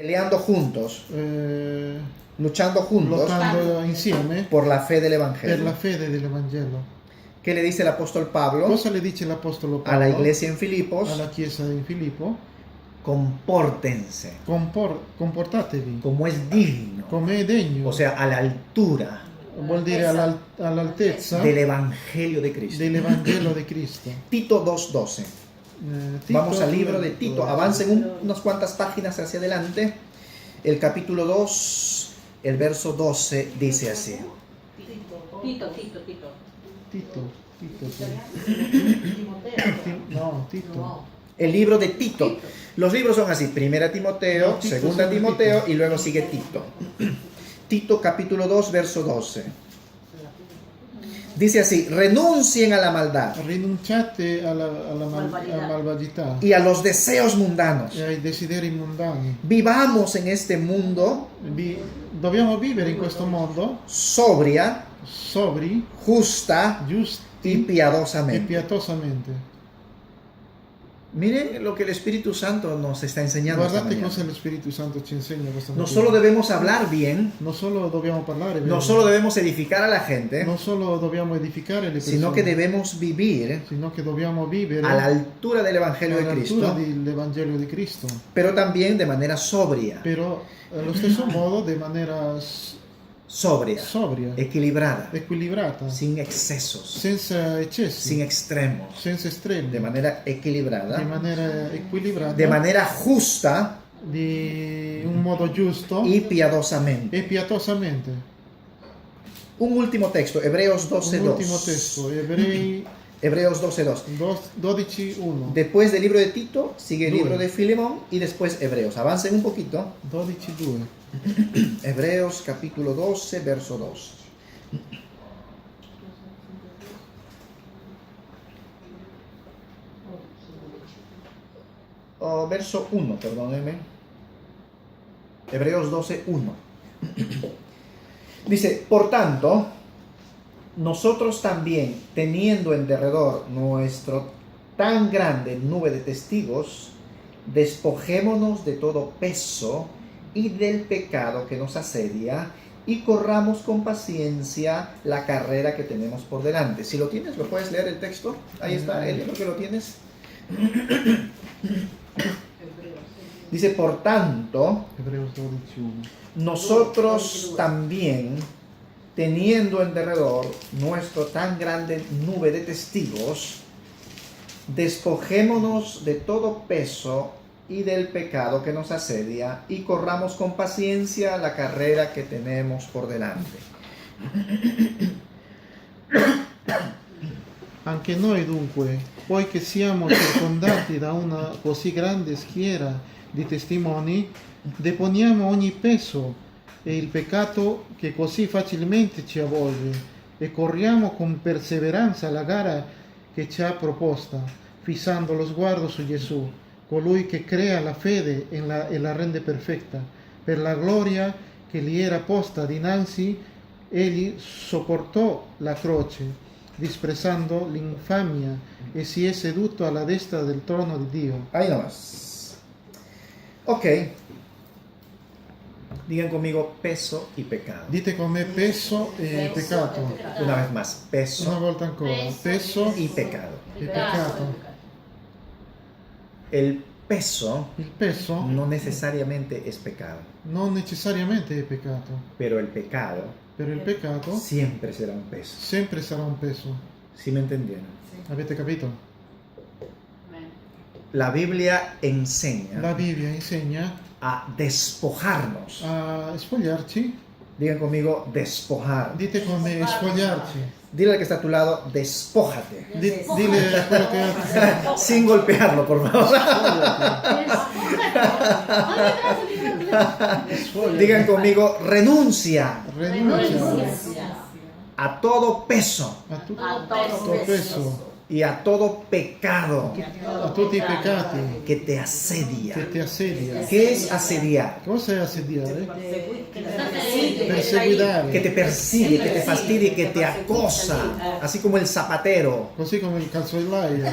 peleando juntos, luchando juntos lottando insieme por la fe del per Evangelio. la fede dell'Evangelo. ¿Qué le dice el apóstol Pablo Cosa le dice l'Apostolo a la Paolo iglesia en Filipos? alla Chiesa in Filippo? Compórtense Comportatevi como es digno, come è degno, o sea, a la altura vuol dire all'altezza del Evangelio de Cristo. dell'Evangelo di Cristo. Tito 2:12. Tito Vamos al libro de Tito. Avancen unas cuantas páginas hacia adelante. El capítulo 2, el verso 12 dice así. Tito. No, Tito. No. El libro de Tito. Los libros son así: Primera Timoteo, No, Tito Segunda solo Timoteo Tito. y luego sigue Tito. Tito capítulo 2, verso 12. Dice así: renuncien a la maldad Rinunciate alla malvagità y a los deseos mundanos. e ai desideri mondani. Vivamos en este mundo Dobbiamo vivere in questo mondo sobria, sobri, justa y giusti e piadosamente. pietosamente. Miren lo que el Espíritu Santo nos está enseñando esta Guardate mañana. cosa lo Spirito Santo ci insegna questa No mattina. solo debemos hablar bien, Non solo dobbiamo parlare bene, no solo debemos edificar a la gente, non solo dobbiamo edificare le persone, sino que debemos vivir sino che dobbiamo vivere a la altura del Evangelio de all'altura Cristo, dell'Evangelo di Cristo, pero también de manera sobria, però allo stesso modo di maniera sobria, sobria, equilibrada, equilibrata, sin excesos, senza eccessi, sin extremos, senza estremi, de manera di equilibrada, maniera equilibrata, de manera justa di un modo giusto y piadosamente. e pietosamente. Un último texto, Hebreos Un ultimo 12:2. testo, Ebrei Hebreos 12:2. 12:1. Después del libro de Tito, sigue el Due. libro de Filemón y después Hebreos. Avancen un poquito. 12:2. Hebreos capítulo 12, verso 2. Verso 1, perdónenme. Hebreos 12, 1. Dice, por tanto, nosotros también, teniendo en derredor nuestro tan grande nube de testigos, despojémonos de todo peso y del pecado que nos asedia y corramos con paciencia la carrera que tenemos por delante. Si lo tienes, ¿lo puedes leer el texto? Ahí está, el libro que lo tienes. Dice, por tanto, Hebreos 12:1. nosotros también, teniendo en derredor nuestro tan grande nube de testigos, despojémonos de todo peso y del pecado que nos asedia y corramos con paciencia la carrera que tenemos por delante. Anche noi dunque, poiché siamo circondati da una così grande schiera di testimoni, deponiamo ogni peso e il peccato che così facilmente ci avvolge e corriamo con perseveranza la gara che ci ha proposta, fissando lo sguardo su Gesù, colui che crea la fede e la rende perfetta. Per la gloria che gli era posta dinanzi, egli sopportò la croce, disprezzando l'infamia e si è seduto alla destra del trono di Dio. Ahí nomás. Ok. Digan conmigo peso y pecado. Dite con me peso e peccato. Una vez más, Una peso volta ancora, peso y pecado. e peccato. El peso Il peso no necesariamente es pecado, non necessariamente è peccato, pero el pecado però il peccato siempre será un peso. sempre sarà un peso. ¿Sí me entendieron? Avete capito? La Biblia enseña La Bibbia insegna a despojarnos. a spogliarci. Digan conmigo, despojar. Dite con me spogliarci. Dile al que está a tu lado, despójate. Dile a quello che Sin golpearlo, por favor. Digan conmigo, renuncia rinuncia a todo peso a tutto A peso, y a todo pecado a tutti i peccati que te asedia. che ti assedia. ¿Qué es asediar? Cosa è assediare? Que Perseguitare, te persigue, que te fastidia, que te acosa, así como el zapatero. così come il calzolaio.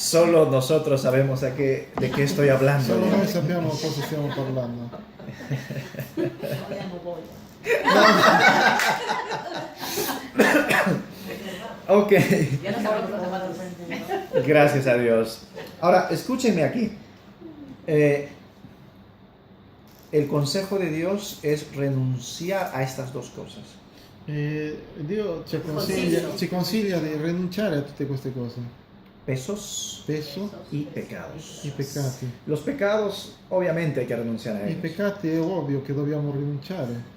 Solo nosotros sabemos de qué estoy hablando. Solo noi sappiamo cosa stiamo parlando. Ok, Ya no sabemos los zapatos. gracias a Dios. Ahora, escúchenme aquí. El consejo de Dios es renunciar a estas dos cosas. Dio ci consiglia di rinunciare a tutte queste cose. Pesos Peso, y pecados. i peccati. Los pecados, obviamente hay que renunciar a I ellos. peccati è ovvio che dobbiamo rinunciare.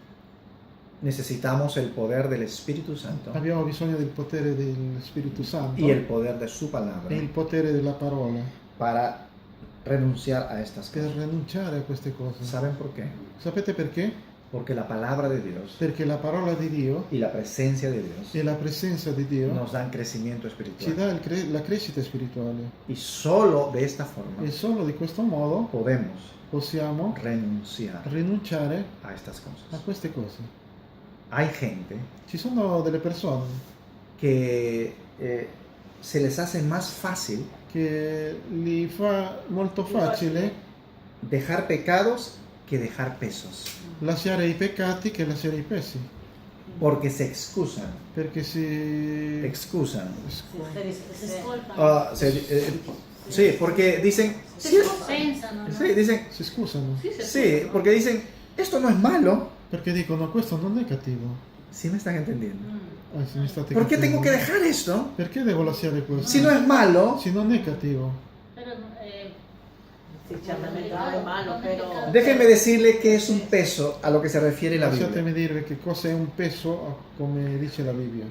Necesitamos el poder del Espíritu Santo Abbiamo bisogno del potere del Spirito Santo y el poder de su palabra e il potere della parola para renunciar a estas per cosas. rinunciare a queste cose. ¿Saben por qué? Sapete perché? Porque la palabra de Dios Perché la parola di Dio y la presencia de Dios e la presenza di Dio nos dan crecimiento ci espiritual. dà la crescita spirituale. Y solo de esta forma E solo di questo modo podemos possiamo renunciar rinunciare a estas a cosas. queste cose. Hay gente Ci sono delle persone que se les hace más fácil che gli fa molto facile dejar pecados que dejar pesos, lasciare i peccati che lasciare i pesi, porque se excusan, perché si... excusan. Discolpa. Ah, sí, porque dicen, sí, Pensano, no? sí, dicen, si scusano, sí, porque dicen, esto no es malo. perché dicono questo non è cattivo. ¿Sí me están entendiendo? Mm. Se mi state ¿Por qué tengo capendo. que dejar esto? Perché devo lasciare questo? Si no es malo, Se non è cattivo. Pero, Sì, certamente non è malo, però... déjenme decirle que es un peso a lo que se refiere la Biblia. Lasciatemi dirvi che cosa è un peso, come dice la Bibbia.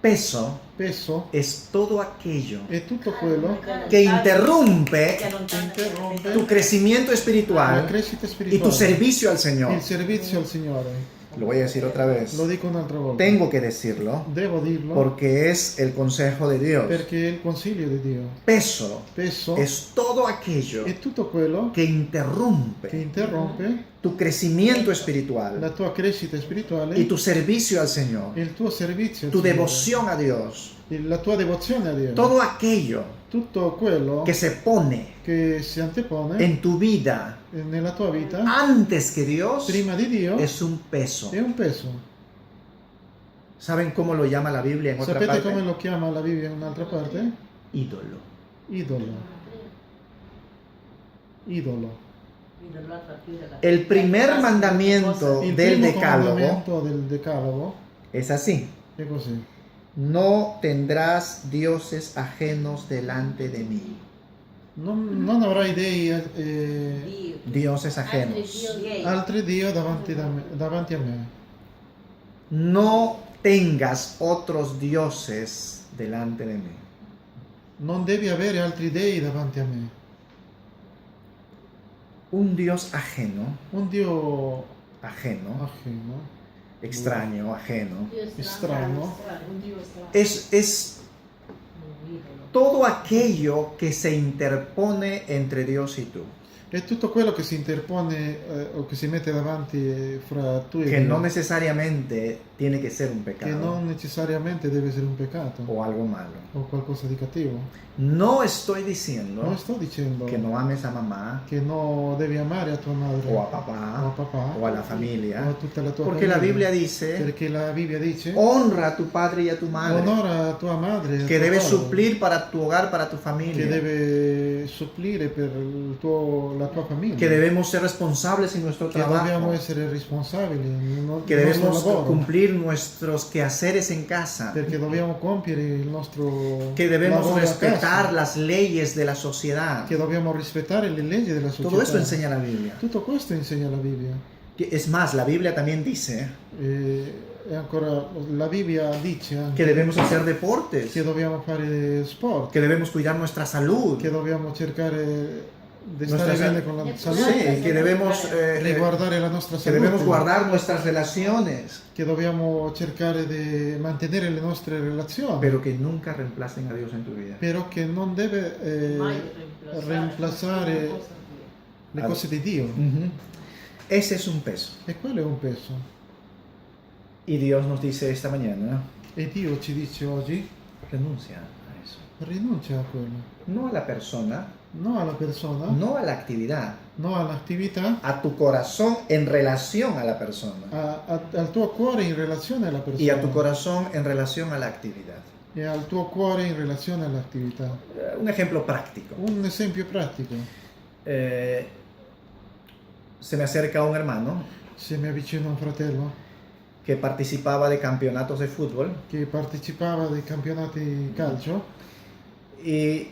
Peso Peso es todo aquello è tutto quello que interrumpe che allontana che interrompe tu crecimiento la espiritual crescita y tu spirituale, servicio al Señor. il servizio al Signore. Lo voy a decir otra vez. Lo dico un'altra volta. Tengo que decirlo Devo dirlo porque es el consejo de Dios. perché è il consiglio di Dio. Peso Peso es todo aquello è tutto quello que interrumpe che interrompe tu crecimiento la espiritual tua crescita spirituale y tu servicio al Señor, e il tuo servizio al tu Signore. devoción a Dios, La tua devozione a Dio. todo aquello Tutto quello que se pone che si antepone en tu vida nella tua vita antes que Dios prima di Dio es un peso. è un peso. ¿Saben cómo lo llama la Biblia en otra Sapete parte? come lo chiama la Bibbia in un'altra parte? Ídolo. Idolo. Idolo. El primer mandamiento Il del primo Decálogo comandamento del Decalogo es así. è così. No tendrás dioses ajenos delante de mí. Non avrai dei Dio. Dioses ajenos. altri Dio davanti a me. No tengas otros dioses delante de mí. Non devi avere altri dei davanti a me. Un Dios ajeno, Un Dio ajeno, ajeno, extraño, ajeno, strano, es todo aquello que se interpone entre Dios y tú. è tutto quello che si interpone o che si mette davanti fra tu e Que Dio, no necesariamente tiene que ser un che pecado non necessariamente deve essere un peccato o algo malo. o qualcosa di cattivo. No estoy diciendo Non sto dicendo que no ames a mamá che no devi amare a tua madre o a o a papá papà o a la o a familia, tutta la tua porque la famiglia, Biblia dice, perché la Bibbia dice honra a tu padre y a tu madre, onora a tua madre e a que tuo debes padre, suplir para tu hogar, para tu che familia, deve supplire per la tua famiglia, que debemos ser responsables en nuestro che dobbiamo trabajo, essere responsabili nel que nostro debemos lavoro, cumplir nuestros quehaceres en casa, perché dobbiamo compiere il nostro que debemos lavoro a respetar casa, las leyes de la sociedad. che dobbiamo rispettare le leggi della società. Todo esto enseña la Biblia. Tutto questo insegna la Bibbia. Es más, la Biblia también dice E ancora la Bibbia dice anche que debemos hacer deportes, che dobbiamo fare sport, que debemos cuidar nuestra salud, che dobbiamo cercare di Nuestra stare bene sa- con la sí, salute, que debemos riguardare la nostra que salute, debemos guardar nuestras relaciones, che dobbiamo cercare di mantenere le nostre relazioni, pero que nunca reemplacen a Dios en tu vida. però che non deve reemplazzare le cose di Dio. Ujú. Ese es un peso. E quello è un peso. Y Dios nos dice esta mañana, E Dio ci dice oggi, renuncia a eso. rinuncia a quello, no a la persona, no alla persona, no a la actividad, no all'attività, a tu corazón en relación a la persona al tuo cuore in relazione alla persona y a tu corazón en relación a la actividad. e al tuo cuore in relazione all'attività. Un ejemplo práctico. Un esempio pratico, Se me acerca un hermano se mi avvicina un fratello que participaba de campeonatos de fútbol che partecipava ai campionati calcio y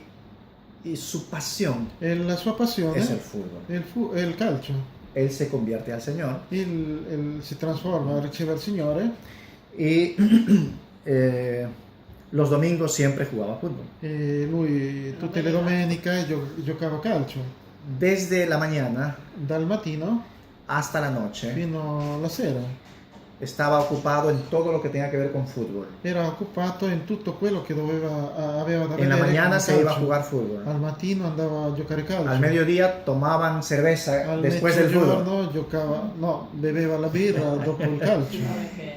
su pasión e la sua passione es el fútbol. è il calcio. Él se convierte al Señor Si trasforma, riceve il Signore y los domingos siempre jugaba fútbol. e lui tutte le domeniche giocava a calcio, Desde la mañana dal mattino hasta la noche fino alla sera. estaba ocupado en todo lo que tenga que ver con fútbol. Era occupato in tutto quello che aveva da En la vedere mañana con se iba a calcio. jugar fútbol. Al mattino andava a giocare calcio. Al mediodía tomaban cerveza Al después del fútbol. mezzogiorno giocava, no, beveva la birra dopo il calcio.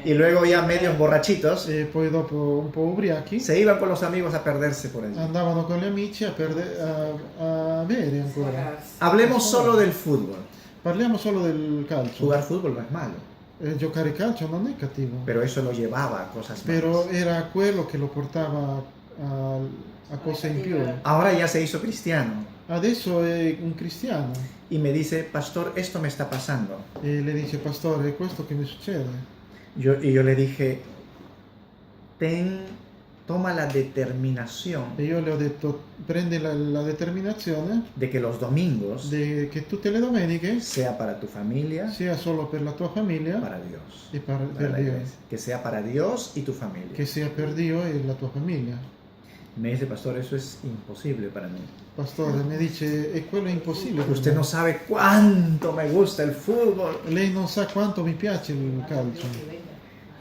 Y luego ya medios borrachitos E poi dopo un po' ubriachi se iban con los amigos a perderse por allí. andavano con gli amici a bere ancora. Hablemos solo del fútbol. Parliamo solo del calcio. Jugar fútbol no es malo, Giocare calcio non è cattivo, pero eso lo llevaba a cosas però malas. era quello che lo portava a cose in più. Ahora ya se hizo cristiano Adesso è un cristiano y me dice, pastor, esto me está pasando. e le dice: pastore, è questo che mi succede. Yo le dije, toma la determinación E io le ho detto: prendi la determinazione de que los domingos che tutte le domeniche sea para tu familia, sia solo per la tua famiglia para Dios. e Para per la Dio, iglesia. Que sea para Dios y tu familia. che sia per Dio e la tua famiglia. Me dice, pastor, eso es imposible para mí. Pastore mi dice: e quello è impossibile per Usted me. no sabe cuánto me gusta el fútbol. Lei non sa quanto mi piace il calcio.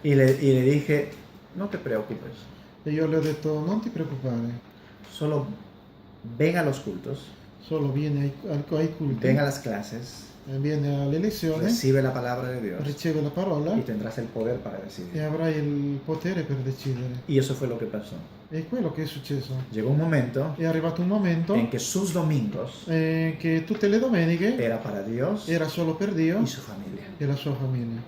Y le dije, no te preocupes, E io le ho detto: non ti preoccupare, solo ven a los cultos, solo vieni ai culti, ven a las clases, vieni alle lezioni, recibe la palabra de Dios riceve la parola y tendrás el poder para e decidir. avrai il potere per decidere. Y eso fue lo que pasó. E quello che è successo. Llegó un momento È arrivato un momento en que sus domingos che tutte le domeniche era para Dios era solo per Dio y su familia. e la sua famiglia.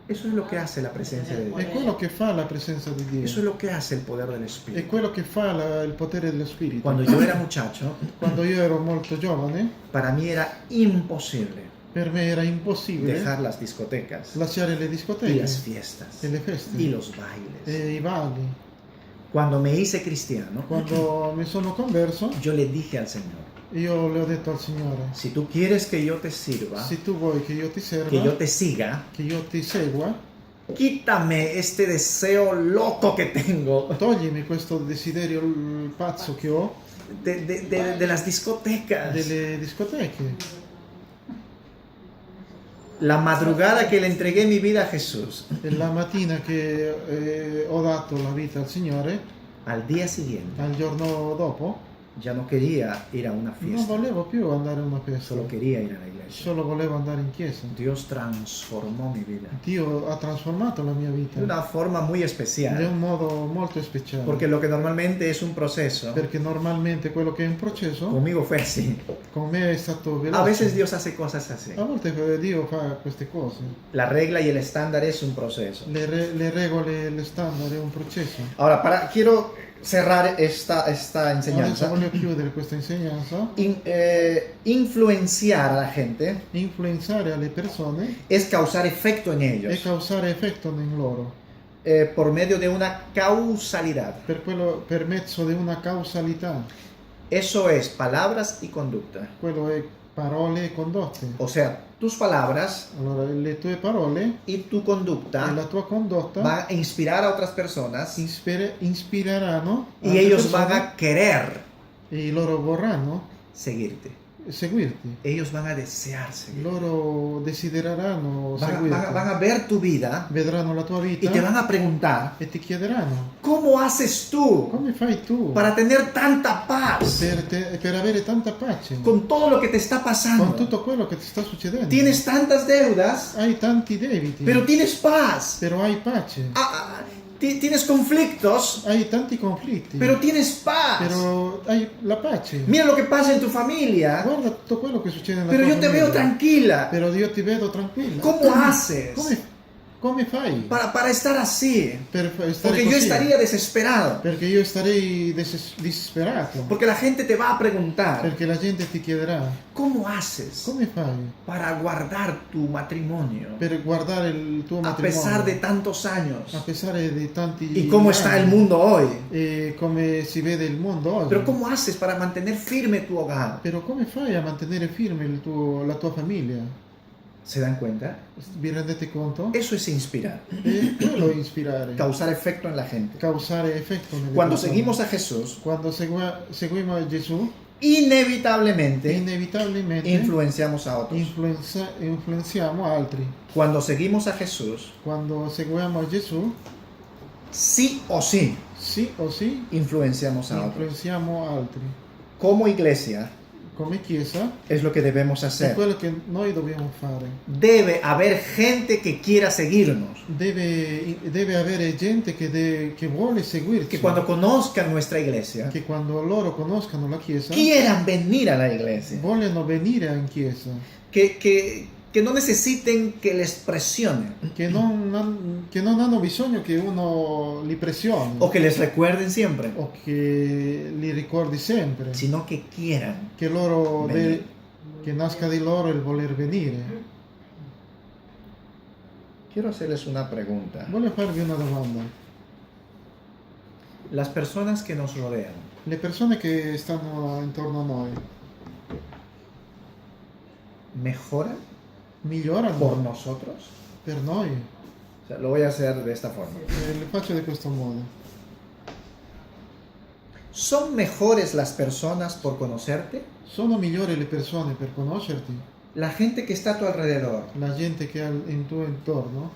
Eso es lo que hace la presencia de È Dios. quello che fa la presenza di Dio. Eso es lo que hace el poder del È Espíritu. quello che fa il potere dello Spirito. Cuando yo era muchacho, Quando io ero molto giovane, para mí era imposible per me era impossibile dejar las discotecas lasciare le y discoteche las fiestas e le feste y los bailes. e i balli. Cuando me hice cristiano, Quando mi sono converso, yo le dije al Señor, io le ho detto al Signore: si tú quieres que yo te sirva, se tu vuoi che io ti serva, que yo te siga, che io ti segua, quítame este deseo loco que tengo toglimi questo desiderio pazzo che ho de las discotecas. delle discoteche. La madrugada que le entregué mi vida a Jesús, E la mattina che ho dato la vita al Signore, al día siguiente, al giorno dopo, ya no quería ir a una non fiesta, volevo più andare a una festa, solo quería ir a la iglesia. solo volevo andare in chiesa. Dios transformó mi vida Dio ha trasformato la mia vita de una forma muy in especial, un modo molto speciale, porque lo que normalmente es un proceso, perché normalmente quello che è un processo conmigo fue así. con me è stato veloce. A veces Dios hace cosas así. A volte Dio fa queste cose. La regla y el estándar es un proceso. Le regole, le standard è un processo. Ahora, quiero cerrar esta Adesso enseñanza. voglio chiudere questa insegnanza. Influenciar a la gente Influenzare alle persone es causar efecto en e ellos causare effetto in loro por medio de una causalidad. per mezzo di una causalità. Eso es palabras y conducta. Quello è parole e condotte. O sea, tus palabras Allora, le tue parole y tu e conducta la tua condotta van a inspirar a otras personas ispireranno y altre ellos van persone a querer e loro vorranno seguirte. seguirti. Ellos van a desear seguirte. Loro desidereranno seguirti. Van a ver tu vida Vedranno la tua y vita te van a preguntar, e ti chiederanno: ¿cómo haces tú come fai tu para tener tanta paz per avere tanta pace con todo lo que te está con pasando? tutto quello che ti sta succedendo? Tienes tantas deudas, Hai tanti debiti, pero tienes paz. però hai pace. Tienes conflictos, Hai tanti conflitti, pero tienes paz. però hai la pace. Mira lo que pasa en tu familia, Guarda tutto quello che succede nella pero tua yo te famiglia. veo tranquila. Però io ti vedo tranquilla. ¿Cómo haces Come fai para estar así? per stare Porque yo così? estaría desesperado. Perché io starei disperato. Porque la gente te va a preguntar, Perché la gente ti chiederà, ¿cómo haces come fai para guardar tu matrimonio per guardare il tuo a matrimonio? pesar de tantos años? A pesar di tanti ¿Y cómo está el anni, mundo hoy? e come si vede il mondo oggi. Pero ¿cómo haces para mantener firme tu hogar? Però come fai a mantenere firme la tua famiglia? ¿Se dan cuenta? Vi rendete conto? Eso es inspirar, E quello è ispirare, causar efecto en la gente. causare effetto nelle Cuando persone. seguimos a Jesús, Quando seguiamo a Gesù, inevitablemente inevitabilmente influenciamos a otros. influenziamo altri. Cuando seguimos a Jesús, Quando seguiamo a Gesù, sí o sí, sì o sì, influenciamos a otros. influenziamo altri. Como iglesia, Come Chiesa es lo que debemos è hacer. quello che noi dobbiamo fare. Debe haber gente que quiera seguirnos, Deve avere gente che vuole seguirci, que cuando conozcan nuestra iglesia, che quando loro conoscano la Chiesa quieran venir a la iglesia, vogliono venire in Chiesa, que no necesiten que les presionen che non hanno bisogno che uno li pressioni o que les recuerden siempre, o che li ricordi sempre, sino que quieran. che loro Venire. che nasca di loro il voler venire. Quiero hacerles una pregunta. Voglio farvi una domanda. Las personas que nos rodean, Le persone che stanno intorno a noi ¿mejoran migliorano por nosotros? per noi? O sea, lo voy a hacer de esta forma. Le faccio di questo modo. ¿Son mejores las personas por conocerte? Sono migliori le persone per conoscerti? La gente que está a tu alrededor, La gente che ha in tuo intorno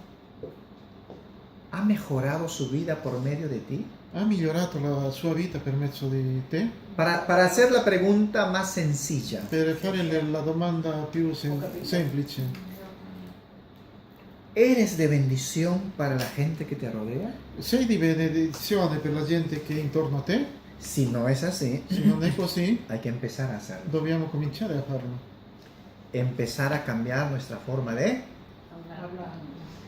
¿ha mejorado su vida por medio de ti? ha migliorato la sua vita per mezzo di te? Para hacer la pregunta más sencilla, Per fare la domanda più semplice, ¿eres de bendición para la gente que te rodea? sei di benedizione per la gente che è intorno a te? Si no es así, Se non è così, hay que empezar a hacerlo. dobbiamo cominciare a farlo. Empezar a cambiar nuestra forma de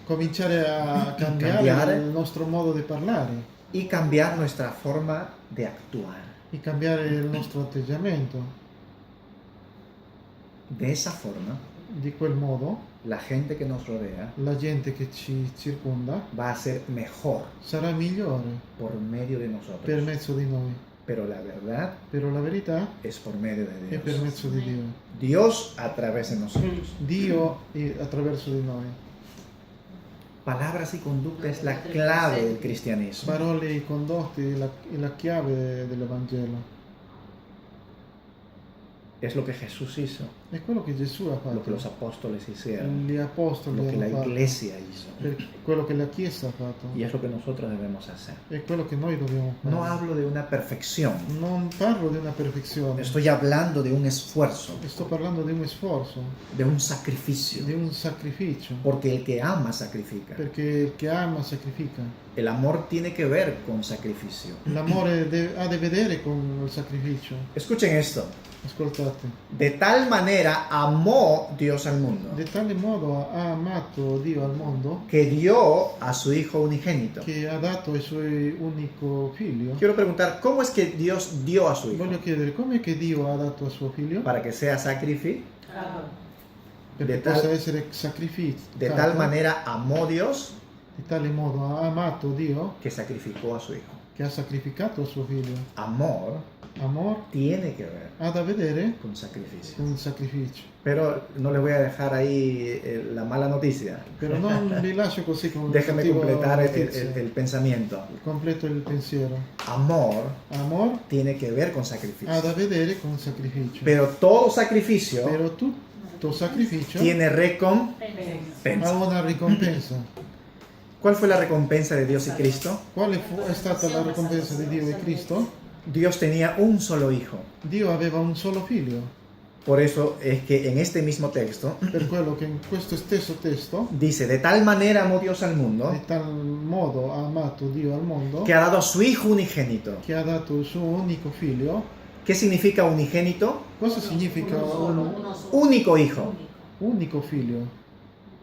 Cominciare a cambiare Cambiare. il nostro modo di parlare y cambiar nuestra forma de actuar. e cambiare il nostro atteggiamento. De esa forma, Di quel modo, la gente que nos rodea la gente che ci circonda va a ser mejor sarà migliore por medio de per nosotros. mezzo di noi. Pero la verdad Però la verità es por medio de è per Dios. mezzo di Dio. Dios a través de nosotros. Dio attraverso di noi. Palabras y conducta es la clave del cristianismo. Parole e condotti è la chiave dell'Evangelo. Es lo que Jesús hizo, È quello che Gesù ha lo que fatto. los apóstoles hicieron, Gli apostoli lo que la hanno fatto. iglesia hizo. Per quello che la Chiesa ha fatto. Y es lo que nosotros debemos hacer. È quello che noi dobbiamo fare. No hablo de una perfección, Non parlo di una perfezione. estoy hablando de un esfuerzo, Sto parlando di un sforzo, de un sacrificio. di un sacrificio. Porque el que ama sacrifica. Perché il che ama sacrifica. El amor tiene que ver con sacrificio. L'amore ha da vedere con il sacrificio. Escuchen esto. Ascoltate. De tal manera amó Dios al mundo Di tale modo ha amato Dio al mondo que dio a su Hijo unigénito. che ha dato il suo unico figlio. Quiero preguntar, ¿cómo es que Dios dio a su Hijo? Voglio chiedere come che Dio ha dato a suo figlio Para que sea sacrificio. perché de tal- possa essere sacrificato. De tal manera amó Dios Di tale modo ha amato Dio que sacrificó a su Hijo. che ha sacrificato il suo figlio. Amor Amor tiene que ver ha da vedere con sacrificio. con il sacrificio. Pero no les voy a dejar ahí la mala noticia. Però non vi lascio così con Déjame cattiva completar notizia. el pensamiento. Completo il pensiero. Amor Amor tiene que ver con ha sacrificio. da vedere con sacrificio. Pero todo sacrificio Però tutto sacrificio tiene ha recompensa. una ricompensa. ¿Cuál fue la recompensa de Dios y Cristo? Quale è stata la ricompensa di Dio e Cristo? Dios tenía un solo hijo. Dio aveva un solo figlio Por eso es que en este mismo texto Per quello che in questo stesso testo, dice, de tal manera amó Dios al mundo di tal modo ha amato Dio al mondo, que ha dado a su Hijo unigénito. che ha dato il suo unico figlio. ¿Qué significa unigénito? Cosa significa un Uno solo. Único Hijo. unico figlio?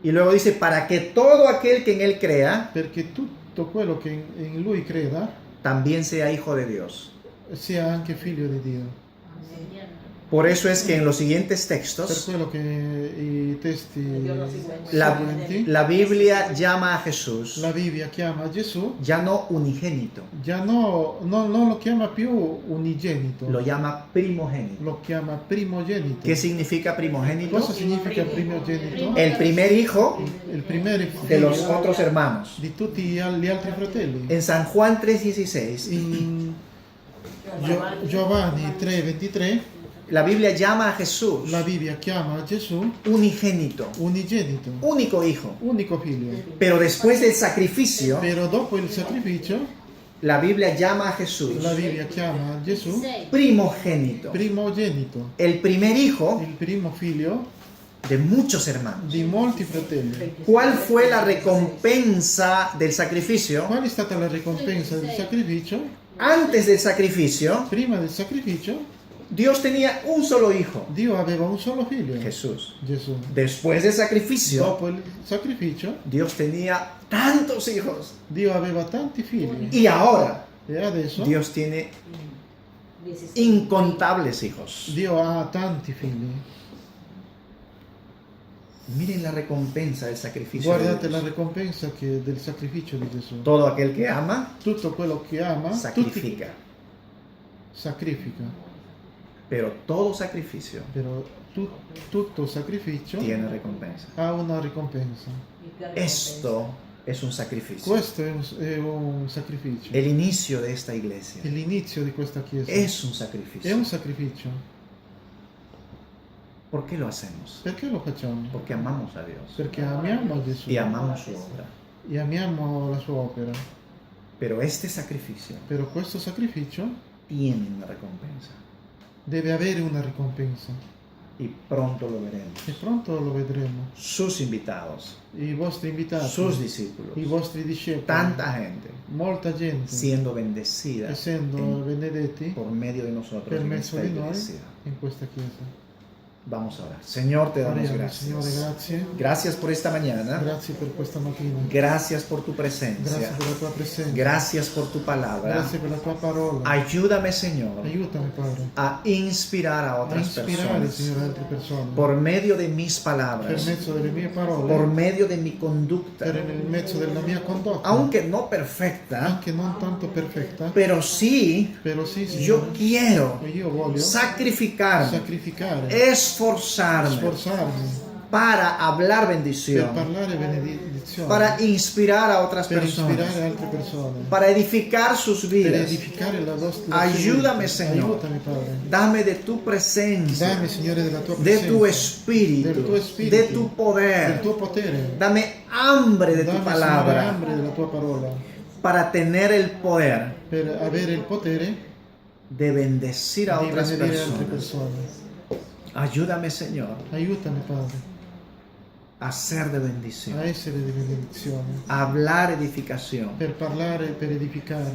Y luego dice, para que todo aquel que en Él crea Perché tutto quello che in lui creda también sea hijo de Dios. sia anche figlio di Dio. Por eso es que en los siguientes Per textos quello che i testi la, seguenti, la Biblia llama a Jesús la Bibbia chiama Gesù, ya no unigénito, già non lo chiama più unigenito, lo llama primogénito. lo chiama primogenito. ¿Qué significa primogénito? Cosa significa primogenito? El primer hijo Il primo de los figlio otros hermanos. di tutti gli altri fratelli. En San Juan 3:16, In Giovanni 3:23 la Biblia llama a Jesús la Bibbia chiama Gesù unigénito, unigenito, único hijo. unico figlio. Pero después del sacrificio, Però dopo il sacrificio la Biblia llama a Jesús la Bibbia chiama Gesù primogénito, primogenito, el primer hijo il primo figlio de muchos hermanos. di molti fratelli. ¿Cuál fue la recompensa del sacrificio? Qual è stata la ricompensa del sacrificio? Antes del sacrificio, Prima del sacrificio Dios tenía un solo hijo, Dio aveva un solo figlio, Jesús. Gesù. Después del sacrificio, Dopo il sacrificio Dios tenía tantos hijos. Dio aveva tanti figli Y ahora, e adesso Dios tiene incontables hijos. Dio ha tanti figli. Miren la recompensa del sacrificio de Guardate Dios. la ricompensa del sacrificio di Gesù. Todo aquel que ama, Tutto quello che ama, tutti sacrifica. sacrifica. Pero todo sacrificio Però tutto sacrificio tiene recompensa. ha una ricompensa. Esto es un sacrificio. Questo è un sacrificio. El inicio de esta iglesia È l'inizio di questa chiesa. es un È sacrificio. un sacrificio. ¿Por qué lo hacemos? Perché lo facciamo? Porque amamos a Dios Perché amiamo Gesù y amamos su obra. e amiamo la sua opera. Pero este sacrificio Però questo sacrificio tiene una recompensa deve avere una ricompensa. y pronto lo veremos. E pronto lo vedremo. Sus invitados, I vostri invitati, sus discípulos, i vostri discepoli, tanta gente molta gente, siendo bendecida essendo benedetti por medio de nosotros per en mezzo esta di noi iglesia. in questa chiesa. Vamos a orar. Señor, te damos Oriamo, gracias. Signore, grazie. Gracias por esta mañana. Grazie per questa mattina. Gracias por tu Grazie presencia. per la tua presenza. Gracias por tu palabra. Grazie per la tua parola. Ayúdame, Señor, Aiutami, Padre, a inspirar a a otras ispirare, personas Signore, altre persone. por medio de mis Per palabras, mezzo delle mie parole, por medio de mi conducta, per il mezzo della mia condotta, aunque no perfecta, anche non tanto perfetta, pero sí però sì, yo Signore, quiero io voglio sacrificarme, sacrificare, esforzarme sforzarmi para hablar per bendición, parlare benedizione, para inspirar a otras per ispirare personas, altre persone, para edificar sus per vidas. edificare la vostra Ayúdame, vita. Señor. Aiutami, Padre. Dame de tu presencia, Dammi, Signore, della tua de presenza, tu espíritu, del tuo spirito, de tu del poder. tuo potere. Dame hambre de tu Dammi, Signore, palabra hambre della tua parola, para tener el poder per avere il potere de bendecir a di otras benedire altre personas. persone. Ayúdame, Señor, Aiutami, Padre, a ser de bendición, a essere di benedizione, a hablar edificación, per parlare, per edificare,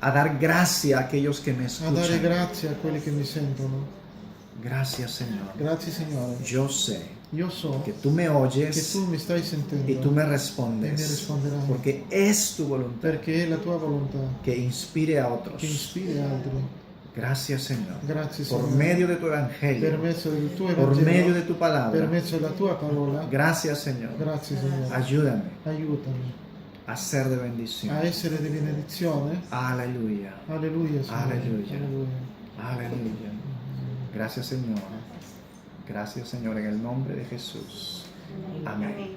a dar gracia a aquellos que me a dare escuchan. grazie a quelli che mi sentono. Gracias, Señor. Grazie, Signore. Yo sé Io so que tú me che oyes tu mi stai sentendo y tú me e mi respondes, risponderai, porque es tu voluntad perché è la tua volontà que inspire a otros. che ispiri altri. Gracias, Señor, Grazie, por Signore, medio de tu per evangelio, mezzo del tuo por medio Evangelo, de tu per palabra. mezzo della tua parola. Gracias, Señor. Grazie, Signore. Ayúdame Aiutami a ser de bendición. a essere di benedizione. Aleluya. Alleluia, Signore. Alleluia. Alleluia. Aleluya. Gracias, Señor. Gracias, Señor, en el nombre de Jesús. Amén.